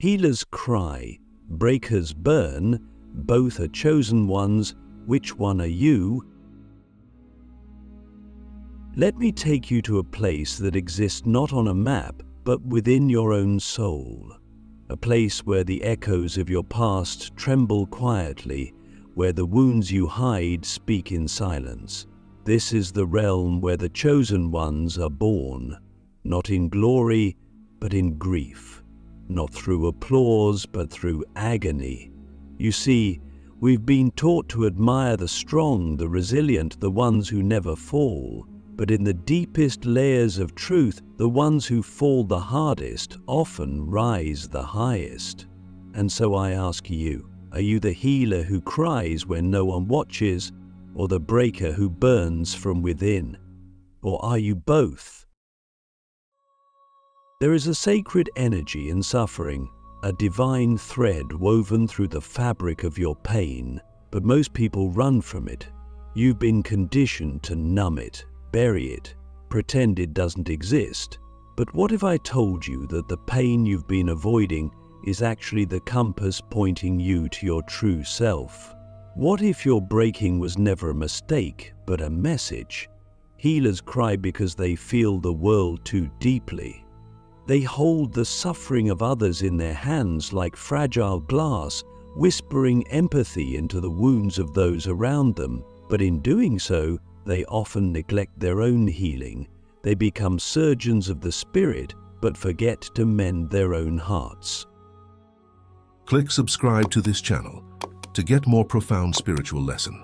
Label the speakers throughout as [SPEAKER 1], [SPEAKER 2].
[SPEAKER 1] Healers cry, breakers burn, both are chosen ones. Which one are you? Let me take you to a place that exists not on a map, but within your own soul. A place where the echoes of your past tremble quietly, where the wounds you hide speak in silence. This is the realm where the chosen ones are born, not in glory, but in grief, not through applause, but through agony. You see, we've been taught to admire the strong, the resilient, the ones who never fall. But in the deepest layers of truth, the ones who fall the hardest often rise the highest. And so I ask you, are you the healer who cries when no one watches, or the breaker who burns from within? Or are you both? There is a sacred energy in suffering, a divine thread woven through the fabric of your pain, but most people run from it. You've been conditioned to numb it, bury it, pretend it doesn't exist. But what if I told you that the pain you've been avoiding is actually the compass pointing you to your true self? What if your breaking was never a mistake, but a message? Healers cry because they feel the world too deeply. They hold the suffering of others in their hands like fragile glass, whispering empathy into the wounds of those around them. But in doing so, they often neglect their own healing. They become surgeons of the spirit, but forget to mend their own hearts.
[SPEAKER 2] Click subscribe to this channel to get more profound spiritual lesson.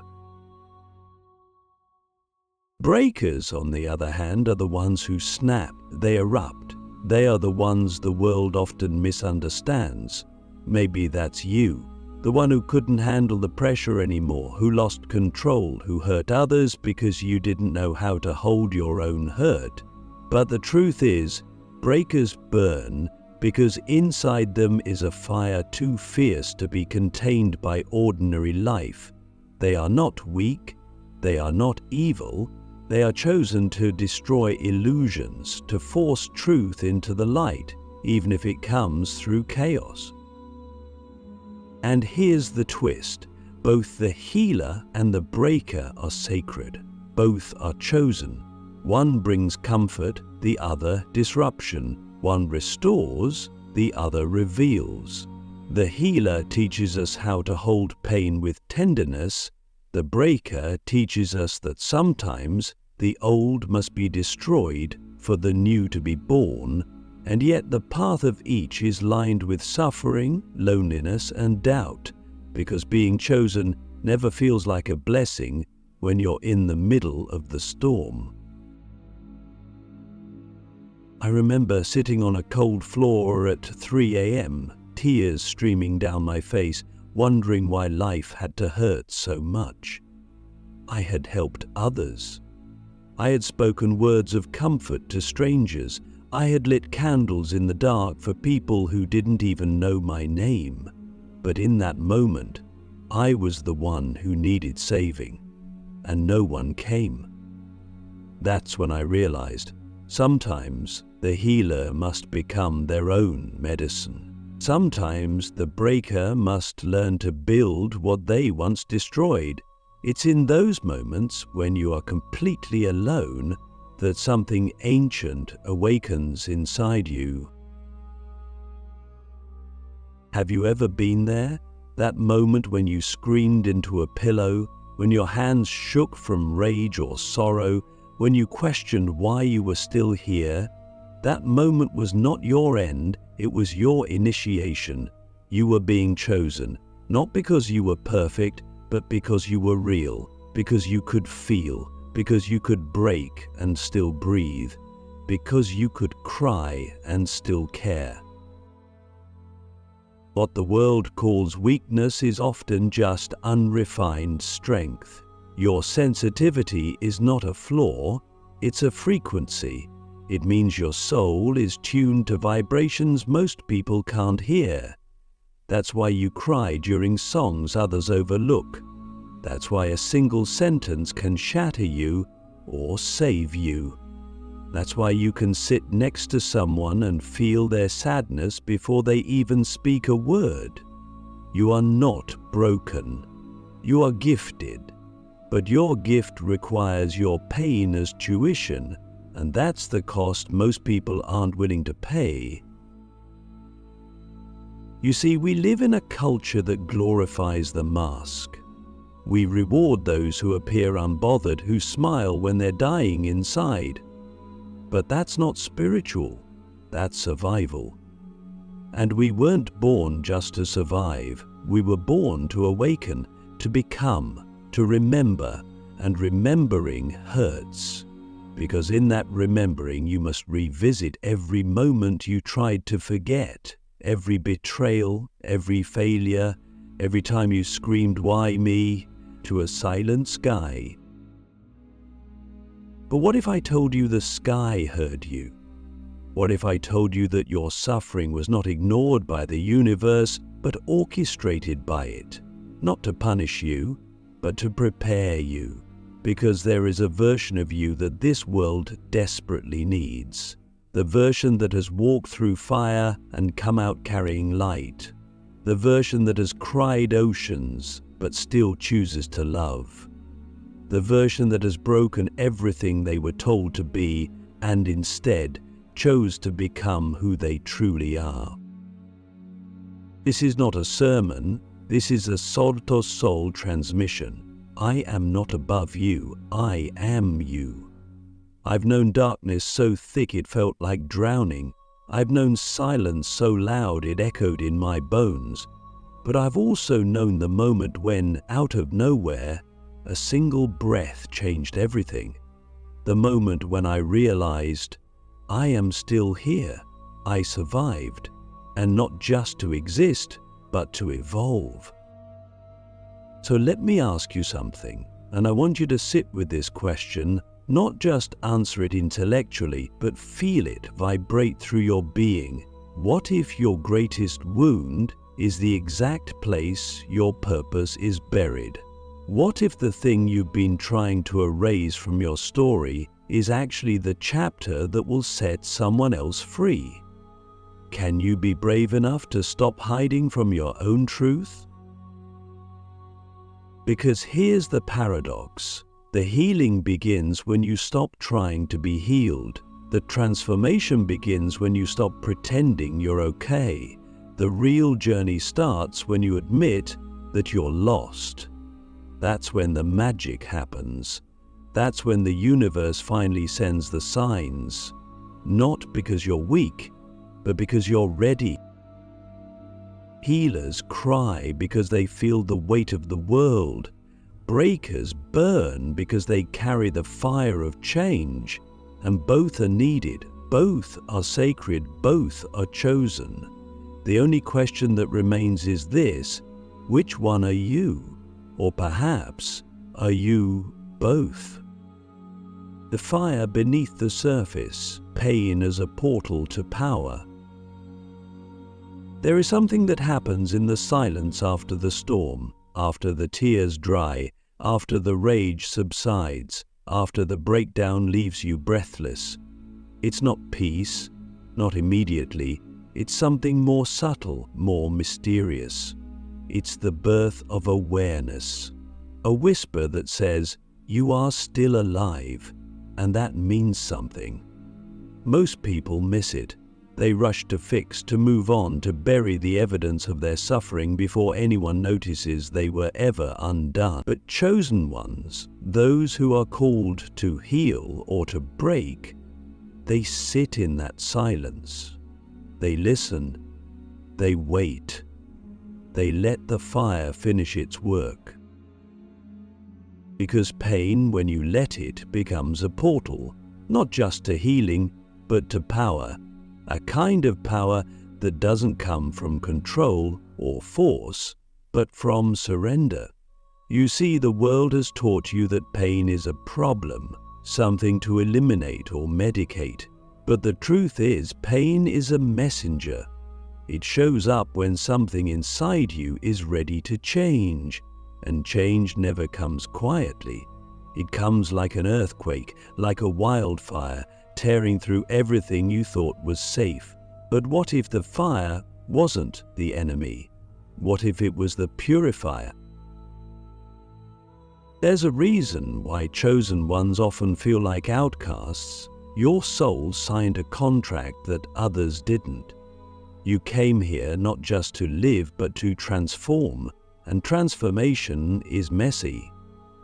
[SPEAKER 1] Breakers, on the other hand, are the ones who snap, they erupt. They are the ones the world often misunderstands. Maybe that's you. The one who couldn't handle the pressure anymore, who lost control, who hurt others because you didn't know how to hold your own hurt. But the truth is, breakers burn because inside them is a fire too fierce to be contained by ordinary life. They are not weak, they are not evil, they are chosen to destroy illusions, to force truth into the light, even if it comes through chaos. And here's the twist. Both the healer and the breaker are sacred. Both are chosen. One brings comfort, the other disruption. One restores, the other reveals. The healer teaches us how to hold pain with tenderness. The breaker teaches us that sometimes the old must be destroyed for the new to be born. And yet the path of each is lined with suffering, loneliness, and doubt, because being chosen never feels like a blessing when you're in the middle of the storm. I remember sitting on a cold floor at 3 a.m., tears streaming down my face, wondering why life had to hurt so much. I had helped others. I had spoken words of comfort to strangers. I had lit candles in the dark for people who didn't even know my name. But in that moment, I was the one who needed saving, and no one came. That's when I realized, sometimes the healer must become their own medicine. Sometimes the breaker must learn to build what they once destroyed. It's in those moments when you are completely alone that something ancient awakens inside you. Have you ever been there? That moment when you screamed into a pillow, when your hands shook from rage or sorrow, when you questioned why you were still here? That moment was not your end, it was your initiation. You were being chosen, not because you were perfect, but because you were real, because you could feel, because you could break and still breathe, because you could cry and still care. What the world calls weakness is often just unrefined strength. Your sensitivity is not a flaw, it's a frequency. It means your soul is tuned to vibrations most people can't hear. That's why you cry during songs others overlook. That's why a single sentence can shatter you or save you. That's why you can sit next to someone and feel their sadness before they even speak a word. You are not broken. You are gifted. But your gift requires your pain as tuition, and that's the cost most people aren't willing to pay. You see, we live in a culture that glorifies the mask. We reward those who appear unbothered, who smile when they're dying inside. But that's not spiritual, that's survival. And we weren't born just to survive. We were born to awaken, to become, to remember, and remembering hurts. Because in that remembering you must revisit every moment you tried to forget, every betrayal, every failure, every time you screamed, "Why me?" to a silent sky. But what if I told you the sky heard you? What if I told you that your suffering was not ignored by the universe, but orchestrated by it, not to punish you, but to prepare you, because there is a version of you that this world desperately needs, the version that has walked through fire and come out carrying light, the version that has cried oceans but still chooses to love, the version that has broken everything they were told to be and instead chose to become who they truly are. This is not a sermon, this is a soul-to-soul transmission. I am not above you, I am you. I've known darkness so thick it felt like drowning. I've known silence so loud it echoed in my bones. But I've also known the moment when, out of nowhere, a single breath changed everything. The moment when I realized, I am still here, I survived, and not just to exist, but to evolve. So let me ask you something, and I want you to sit with this question, not just answer it intellectually, but feel it vibrate through your being. What if your greatest wound is the exact place your purpose is buried? What if the thing you've been trying to erase from your story is actually the chapter that will set someone else free? Can you be brave enough to stop hiding from your own truth? Because here's the paradox. The healing begins when you stop trying to be healed. The transformation begins when you stop pretending you're okay. The real journey starts when you admit that you're lost. That's when the magic happens. That's when the universe finally sends the signs. Not because you're weak, but because you're ready. Healers cry because they feel the weight of the world. Breakers burn because they carry the fire of change. And both are needed, both are sacred, both are chosen. The only question that remains is this: which one are you? Or perhaps, are you both? The fire beneath the surface, pain as a portal to power. There is something that happens in the silence after the storm, after the tears dry, after the rage subsides, after the breakdown leaves you breathless. It's not peace, not immediately. It's something more subtle, more mysterious. It's the birth of awareness, a whisper that says, you are still alive, and that means something. Most people miss it. They rush to fix, to move on, to bury the evidence of their suffering before anyone notices they were ever undone. But chosen ones, those who are called to heal or to break, they sit in that silence. They listen. They wait. They let the fire finish its work. Because pain, when you let it, becomes a portal, not just to healing, but to power. A kind of power that doesn't come from control or force, but from surrender. You see, the world has taught you that pain is a problem, something to eliminate or medicate. But the truth is, pain is a messenger. It shows up when something inside you is ready to change, and change never comes quietly. It comes like an earthquake, like a wildfire, tearing through everything you thought was safe. But what if the fire wasn't the enemy? What if it was the purifier? There's a reason why chosen ones often feel like outcasts. Your soul signed a contract that others didn't. You came here not just to live, but to transform, and transformation is messy.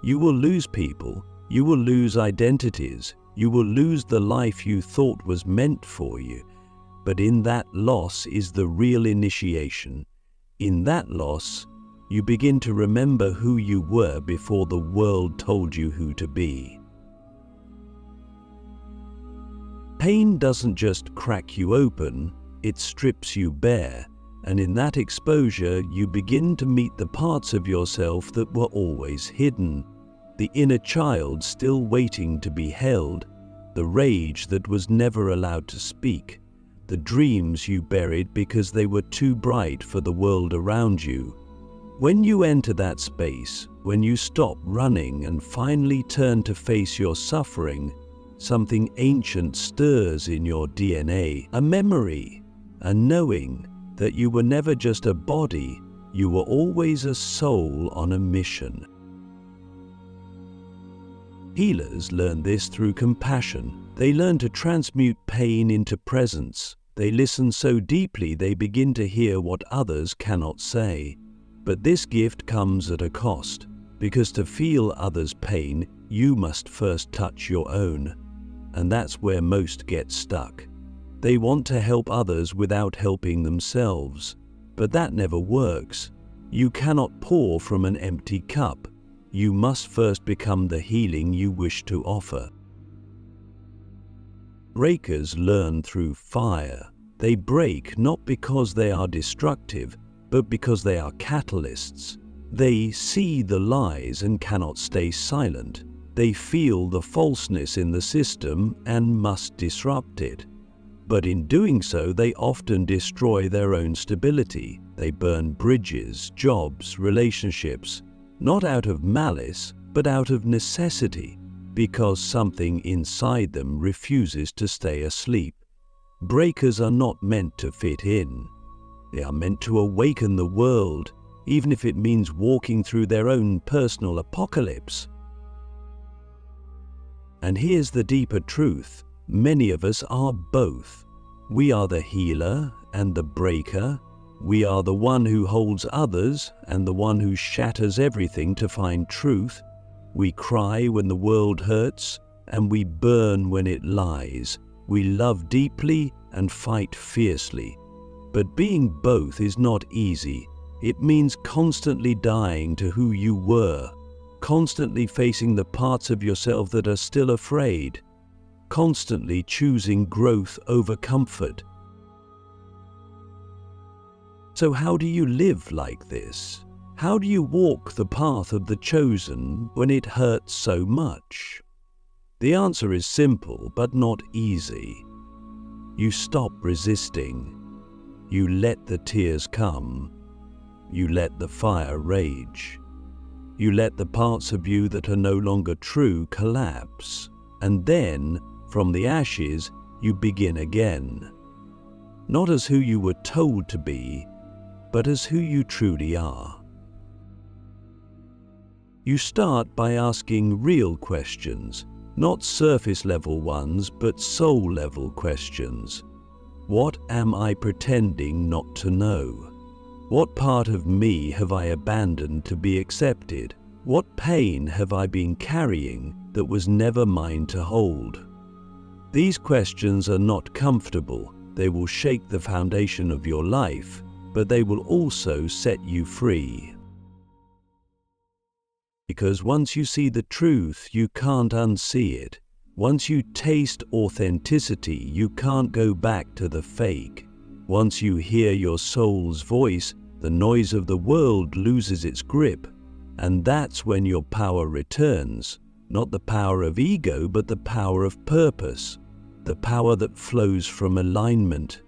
[SPEAKER 1] You will lose people, you will lose identities, you will lose the life you thought was meant for you. But in that loss is the real initiation. In that loss, you begin to remember who you were before the world told you who to be. Pain doesn't just crack you open, it strips you bare, and in that exposure you begin to meet the parts of yourself that were always hidden, the inner child still waiting to be held, the rage that was never allowed to speak, the dreams you buried because they were too bright for the world around you. When you enter that space, when you stop running and finally turn to face your suffering, something ancient stirs in your DNA, a memory, a knowing that you were never just a body, you were always a soul on a mission. Healers learn this through compassion. They learn to transmute pain into presence. They listen so deeply they begin to hear what others cannot say. But this gift comes at a cost, because to feel others' pain, you must first touch your own. And that's where most get stuck. They want to help others without helping themselves. But that never works. You cannot pour from an empty cup. You must first become the healing you wish to offer. Breakers learn through fire. They break not because they are destructive, but because they are catalysts. They see the lies and cannot stay silent. They feel the falseness in the system and must disrupt it. But in doing so, they often destroy their own stability. They burn bridges, jobs, relationships, not out of malice, but out of necessity, because something inside them refuses to stay asleep. Breakers are not meant to fit in. They are meant to awaken the world, even if it means walking through their own personal apocalypse. And here's the deeper truth. Many of us are both. We are the healer and the breaker. We are the one who holds others and the one who shatters everything to find truth. We cry when the world hurts, and we burn when it lies. We love deeply and fight fiercely. But being both is not easy. It means constantly dying to who you were, constantly facing the parts of yourself that are still afraid, constantly choosing growth over comfort. So how do you live like this? How do you walk the path of the chosen when it hurts so much? The answer is simple, but not easy. You stop resisting. You let the tears come. You let the fire rage. You let the parts of you that are no longer true collapse. And then, from the ashes, you begin again. Not as who you were told to be, but as who you truly are. You start by asking real questions, not surface-level ones, but soul-level questions. What am I pretending not to know? What part of me have I abandoned to be accepted? What pain have I been carrying that was never mine to hold? These questions are not comfortable. They will shake the foundation of your life, but they will also set you free. Because once you see the truth, you can't unsee it. Once you taste authenticity, you can't go back to the fake. Once you hear your soul's voice, the noise of the world loses its grip. And that's when your power returns. Not the power of ego, but the power of purpose. The power that flows from alignment.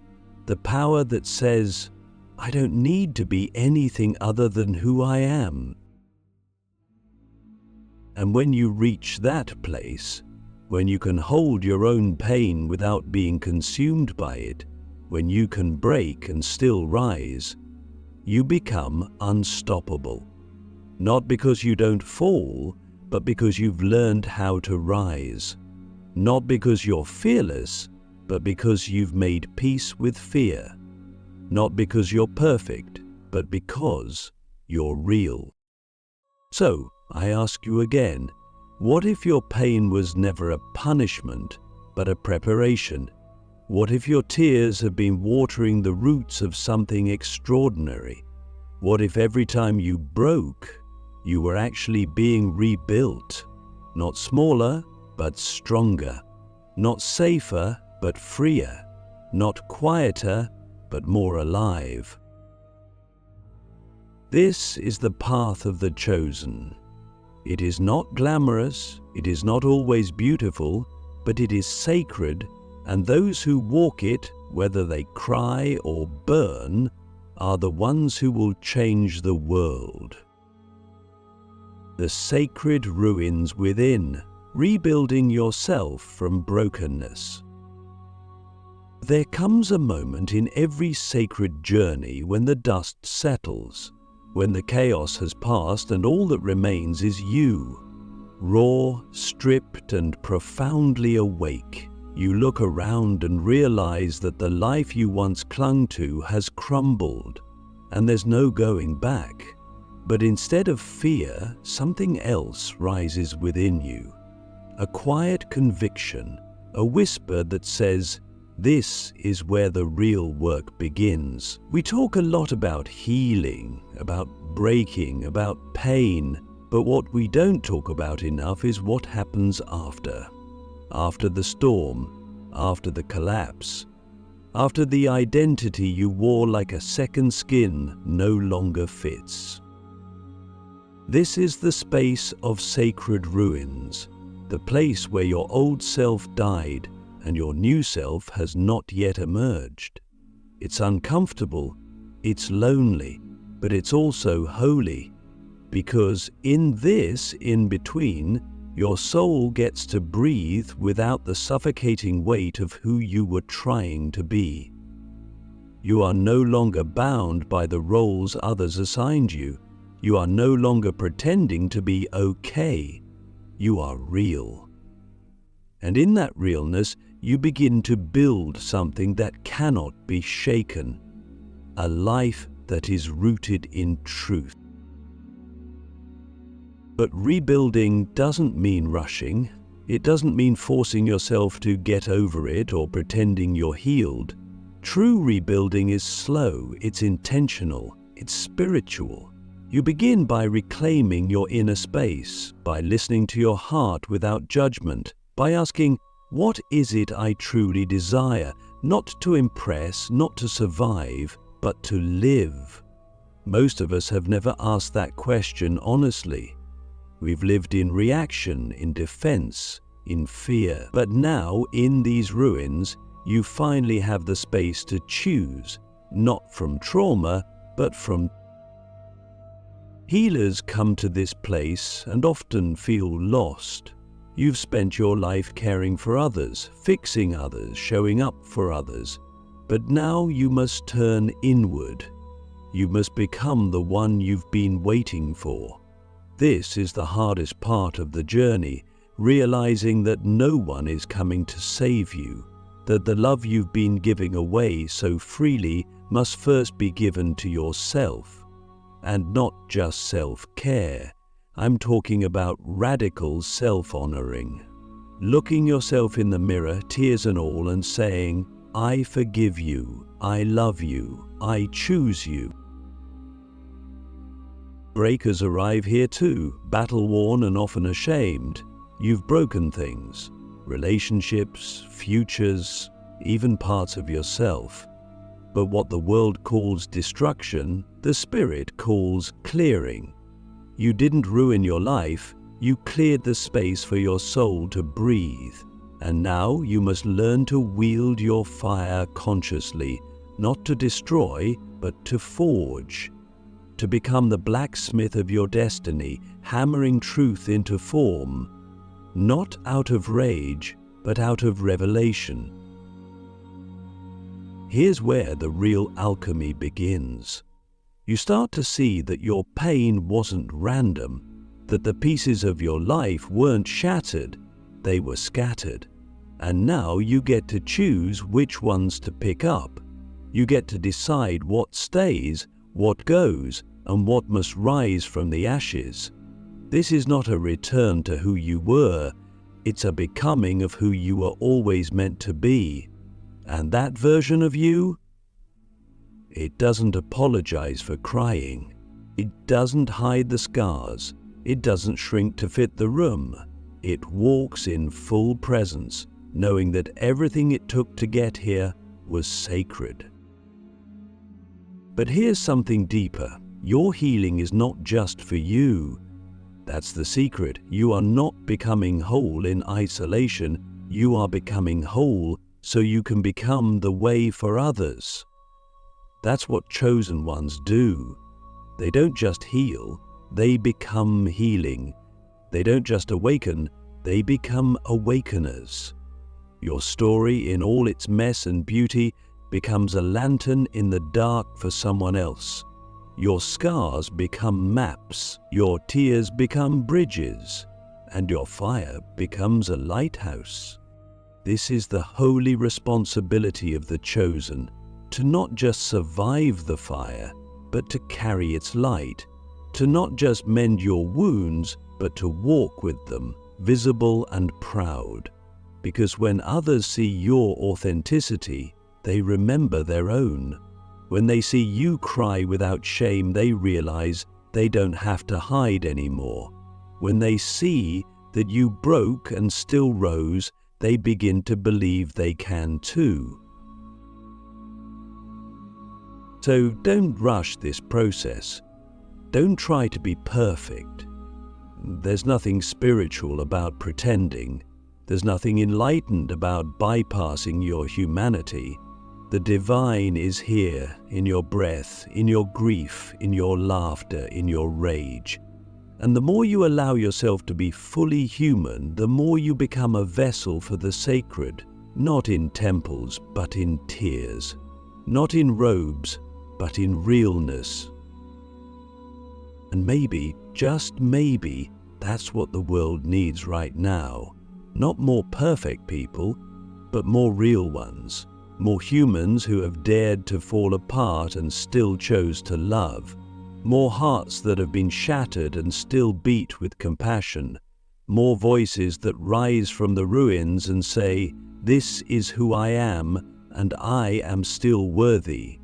[SPEAKER 1] The power that says, I don't need to be anything other than who I am. And when you reach that place, when you can hold your own pain without being consumed by it, when you can break and still rise, you become unstoppable. Not because you don't fall, but because you've learned how to rise. Not because you're fearless, but because you've made peace with fear. Not because you're perfect, but because you're real. So, I ask you again, what if your pain was never a punishment, but a preparation? What if your tears have been watering the roots of something extraordinary? What if every time you broke, you were actually being rebuilt? Not smaller, but stronger. Not safer, but freer. Not quieter, but more alive. This is the path of the chosen. It is not glamorous, it is not always beautiful, but it is sacred, and those who walk it, whether they cry or burn, are the ones who will change the world. The sacred ruins within, rebuilding yourself from brokenness. There comes a moment in every sacred journey when the dust settles, when the chaos has passed and all that remains is you. Raw, stripped, and profoundly awake, you look around and realize that the life you once clung to has crumbled, and there's no going back. But instead of fear, something else rises within you. A quiet conviction, a whisper that says, "This is where the real work begins." We talk a lot about healing, about breaking, about pain, but what we don't talk about enough is what happens after. After the storm, after the collapse, after the identity you wore like a second skin no longer fits. This is the space of sacred ruins, the place where your old self died and your new self has not yet emerged. It's uncomfortable, it's lonely, but it's also holy, because in this in-between, your soul gets to breathe without the suffocating weight of who you were trying to be. You are no longer bound by the roles others assigned you. You are no longer pretending to be okay. You are real. And in that realness, you begin to build something that cannot be shaken, a life that is rooted in truth. But rebuilding doesn't mean rushing. It doesn't mean forcing yourself to get over it or pretending you're healed. True rebuilding is slow, it's intentional, it's spiritual. You begin by reclaiming your inner space, by listening to your heart without judgment, by asking, what is it I truly desire? Not to impress, not to survive, but to live. Most of us have never asked that question honestly. We've lived in reaction, in defense, in fear. But now, in these ruins, you finally have the space to choose, not from trauma, but from. Healers come to this place and often feel lost. You've spent your life caring for others, fixing others, showing up for others. But now you must turn inward. You must become the one you've been waiting for. This is the hardest part of the journey, realizing that no one is coming to save you, that the love you've been giving away so freely must first be given to yourself. And not just self-care. I'm talking about radical self-honoring. Looking yourself in the mirror, tears and all, and saying, I forgive you, I love you, I choose you. Breakers arrive here too, battle-worn and often ashamed. You've broken things, relationships, futures, even parts of yourself. But what the world calls destruction, the spirit calls clearing. You didn't ruin your life, you cleared the space for your soul to breathe. And now you must learn to wield your fire consciously, not to destroy, but to forge. To become the blacksmith of your destiny, hammering truth into form. not out of rage, but out of revelation. Here's where the real alchemy begins. You start to see that your pain wasn't random, that the pieces of your life weren't shattered, they were scattered. And now you get to choose which ones to pick up. You get to decide what stays, what goes, and what must rise from the ashes. This is not a return to who you were, it's a becoming of who you were always meant to be. And that version of you? It doesn't apologize for crying. It doesn't hide the scars. It doesn't shrink to fit the room. It walks in full presence, knowing that everything it took to get here was sacred. But here's something deeper. Your healing is not just for you. That's the secret. You are not becoming whole in isolation. You are becoming whole so you can become the way for others. That's what chosen ones do. They don't just heal, they become healing. They don't just awaken, they become awakeners. Your story in all its mess and beauty becomes a lantern in the dark for someone else. Your scars become maps, your tears become bridges, and your fire becomes a lighthouse. This is the holy responsibility of the chosen, to not just survive the fire, but to carry its light, to not just mend your wounds, but to walk with them, visible and proud. Because when others see your authenticity, they remember their own. When they see you cry without shame, they realize they don't have to hide anymore. When they see that you broke and still rose, they begin to believe they can too. So don't rush this process. Don't try to be perfect. There's nothing spiritual about pretending. There's nothing enlightened about bypassing your humanity. The divine is here in your breath, in your grief, in your laughter, in your rage. And the more you allow yourself to be fully human, the more you become a vessel for the sacred, not in temples, but in tears. Not in robes, but in realness. And maybe, just maybe, that's what the world needs right now. Not more perfect people, but more real ones. More humans who have dared to fall apart and still chose to love. More hearts that have been shattered and still beat with compassion. More voices that rise from the ruins and say, "This is who I am, and I am still worthy."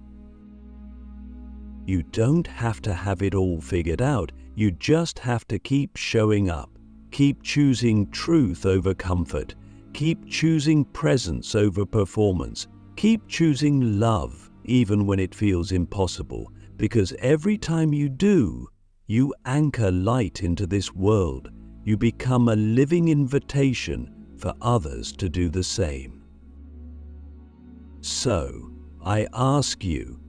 [SPEAKER 1] You don't have to have it all figured out. You just have to keep showing up. Keep choosing truth over comfort. Keep choosing presence over performance. Keep choosing love, even when it feels impossible, because every time you do, you anchor light into this world. You become a living invitation for others to do the same. So, I ask you,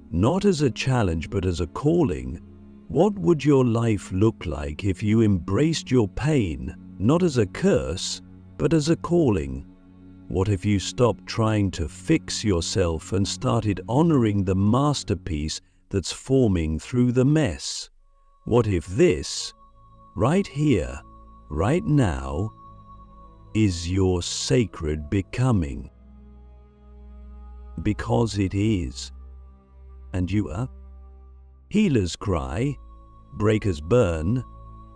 [SPEAKER 1] not as a challenge but as a calling, what would your life look like if you embraced your pain, not as a curse, but as a calling? What if you stopped trying to fix yourself and started honoring the masterpiece that's forming through the mess? What if this, right here, right now, is your sacred becoming? Because it is. And you are? Healers cry, breakers burn,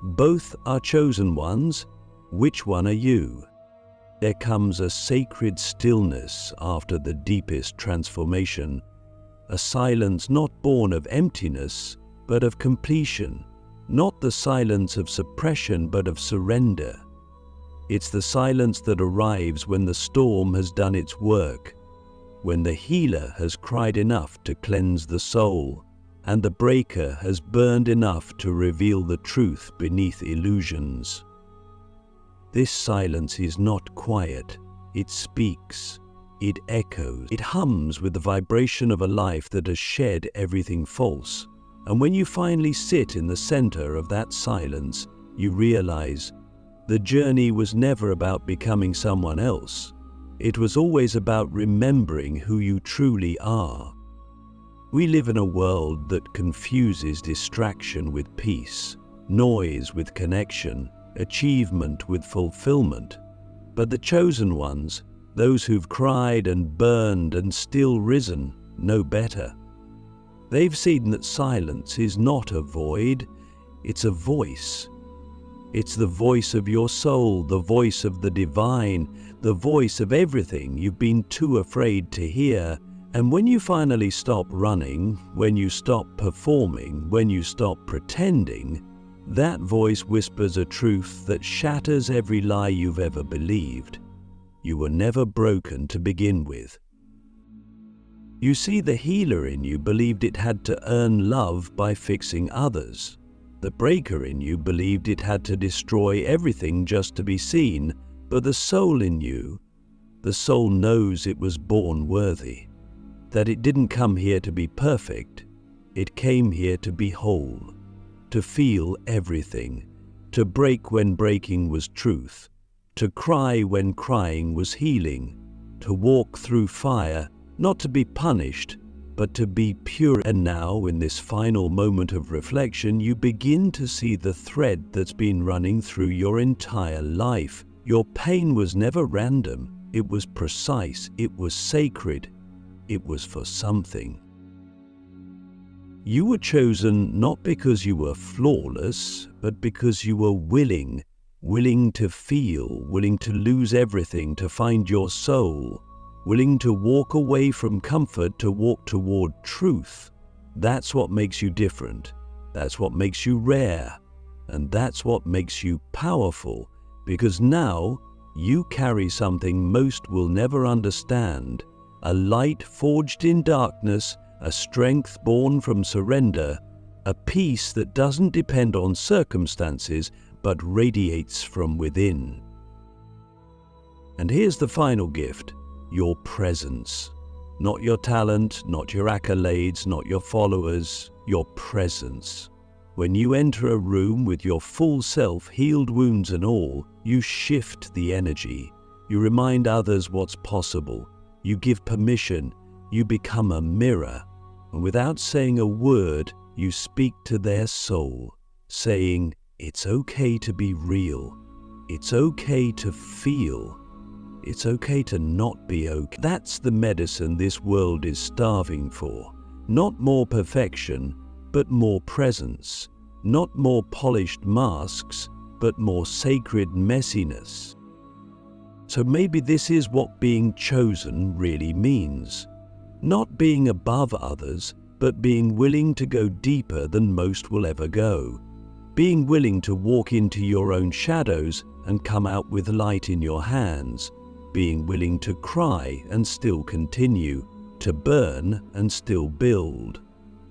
[SPEAKER 1] both are chosen ones. Which one are you? There comes a sacred stillness after the deepest transformation, a silence not born of emptiness, but of completion, not the silence of suppression, but of surrender. It's the silence that arrives when the storm has done its work, when the healer has cried enough to cleanse the soul, and the breaker has burned enough to reveal the truth beneath illusions. This silence is not quiet, it speaks, it echoes, it hums with the vibration of a life that has shed everything false. And when you finally sit in the center of that silence, you realize The journey was never about becoming someone else. It was always about remembering who you truly are. We live in a world that confuses distraction with peace, noise with connection, achievement with fulfillment. But the chosen ones, those who've cried and burned and still risen, know better. They've seen that silence is not a void, it's a voice. It's the voice of your soul, the voice of the divine, the voice of everything you've been too afraid to hear. And when you finally stop running, when you stop performing, when you stop pretending, that voice whispers a truth that shatters every lie you've ever believed. You were never broken to begin with. You see, the healer in you believed it had to earn love by fixing others. The breaker in you believed it had to destroy everything just to be seen, but the soul in you, the soul knows it was born worthy, that it didn't come here to be perfect, it came here to be whole, to feel everything, to break when breaking was truth, to cry when crying was healing, to walk through fire, not to be punished, but to be pure. And now, in this final moment of reflection, you begin to see the thread that's been running through your entire life. Your pain was never random, it was precise, it was sacred, it was for something. You were chosen not because you were flawless, but because you were willing to feel, willing to lose everything to find your soul, willing to walk away from comfort to walk toward truth. That's what makes you different. That's what makes you rare. And that's what makes you powerful, because now you carry something most will never understand, a light forged in darkness, a strength born from surrender, a peace that doesn't depend on circumstances but radiates from within. And here's the final gift. Your presence. Not your talent, not your accolades, not your followers, your presence. When you enter a room with your full self, healed wounds and all, you shift the energy. You remind others what's possible. You give permission. You become a mirror. And without saying a word, you speak to their soul, saying, it's okay to be real. It's okay to feel. It's okay to not be okay. That's the medicine this world is starving for. Not more perfection, but more presence. Not more polished masks, but more sacred messiness. So maybe this is what being chosen really means. Not being above others, but being willing to go deeper than most will ever go. Being willing to walk into your own shadows and come out with light in your hands. Being willing to cry and still continue, to burn and still build,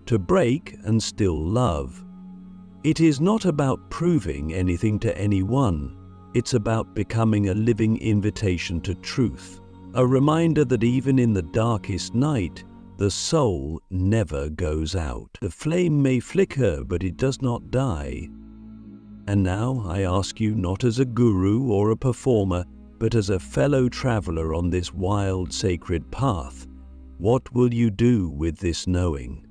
[SPEAKER 1] to break and still love. It is not about proving anything to anyone. It's about becoming a living invitation to truth, a reminder that even in the darkest night, the soul never goes out. The flame may flicker, but it does not die. And now I ask you, not as a guru or a performer, but as a fellow traveler on this wild, sacred path, what will you do with this knowing?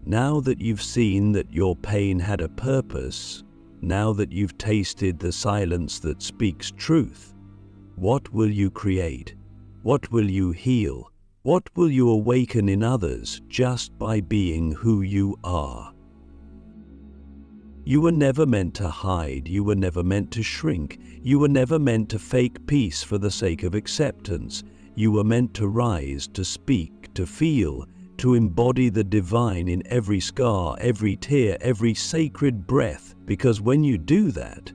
[SPEAKER 1] Now that you've seen that your pain had a purpose, now that you've tasted the silence that speaks truth, what will you create? What will you heal? What will you awaken in others just by being who you are? You were never meant to hide, you were never meant to shrink, you were never meant to fake peace for the sake of acceptance. You were meant to rise, to speak, to feel, to embody the divine in every scar, every tear, every sacred breath, because when you do that,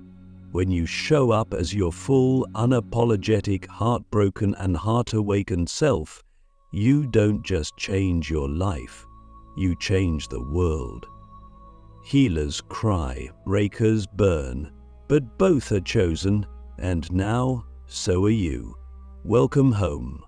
[SPEAKER 1] when you show up as your full, unapologetic, heartbroken and heart-awakened self, you don't just change your life, you change the world. Healers cry, breakers burn, but both are chosen, and now so are you. Welcome home.